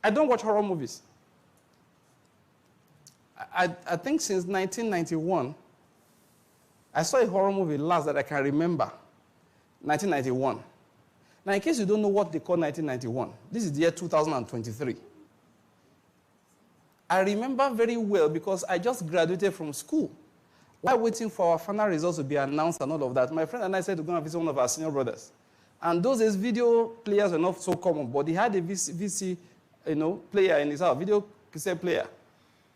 I don't watch horror movies. I think since 1991, I saw a horror movie last that I can remember. 1991. Now, in case you don't know what they call 1991, this is the year 2023. I remember very well because I just graduated from school. While waiting for our final results to be announced and all of that, my friend and I said to go and visit one of our senior brothers. And those days, video players were not so common, but he had a VC player in his house, video cassette player.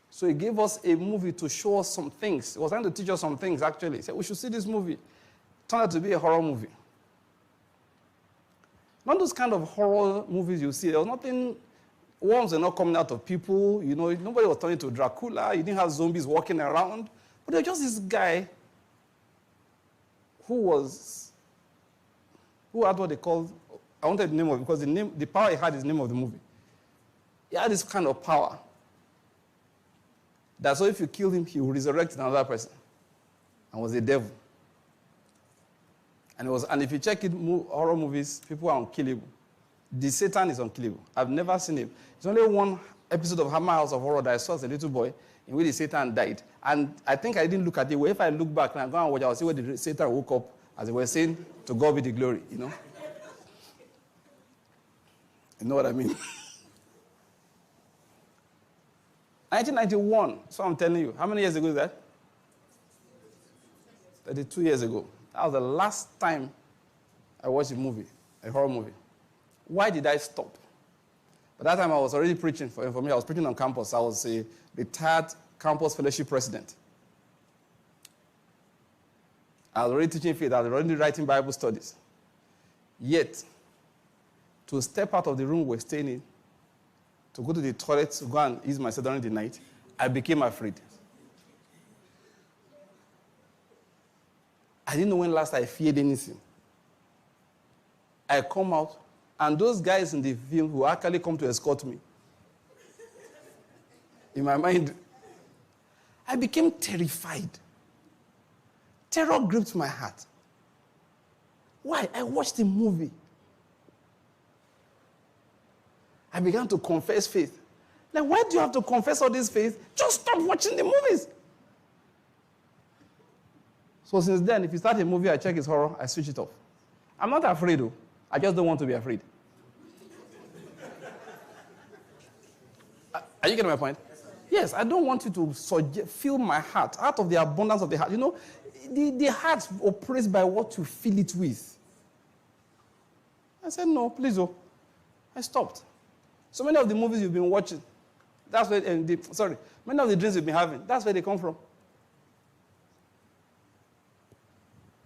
So he gave us a movie to show us some things. He was trying to teach us some things, actually. He said, we should see this movie. It turned out to be a horror movie. Not those kind of horror movies you see. There was nothing, worms were not coming out of people. You know, nobody was turning to Dracula. You didn't have zombies walking around. But there was just this guy who had what they called, I wanted the name of it because the power he had is the name of the movie. He had this kind of power. That's why if you kill him, he will resurrect another person. And was a devil. And if you check it, horror movies, people are unkillable. The Satan is unkillable. I've never seen him. There's only one episode of Hammer House of Horror that I saw as a little boy in which the Satan died. And I think I didn't look at it. Well, if I look back and I go and watch, I'll see where the Satan woke up as they were saying, to God be the glory, you know. You know what I mean? 1991, so I'm telling you. How many years ago is that? 32 years ago. That was the last time I watched a movie, a horror movie. Why did I stop? By that time, I was already preaching for me. I was preaching on campus. I was a retired campus fellowship president. I was already teaching faith. I was already writing Bible studies. Yet, to step out of the room we're staying in, to go to the toilet, to go and use myself during the night, I became afraid. I didn't know when last I feared anything. I come out, and those guys in the film who actually come to escort me, in my mind, I became terrified. Terror gripped my heart. Why? I watched the movie. I began to confess faith. Like, why do you have to confess all this faith? Just stop watching the movies. So since then, if you start a movie, I check it's horror, I switch it off. I'm not afraid, though. I just don't want to be afraid. Are you getting my point? Yes, I don't want you to fill my heart out of the abundance of the heart. You know, the heart operates by what you fill it with. I said, no, please, oh. I stopped. So many of the movies you've been watching, that's where, many of the dreams you've been having, that's where they come from.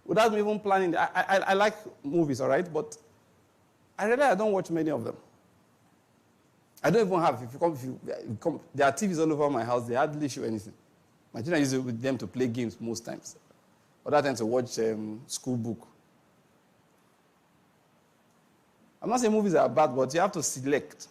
Without me even planning, I like movies, all right? But I realize I don't watch many of them. I don't even have, there are TVs all over my house, they hardly show anything. My children use it with them to play games most times. Other times to watch school book. I'm not saying movies are bad, but you have to select.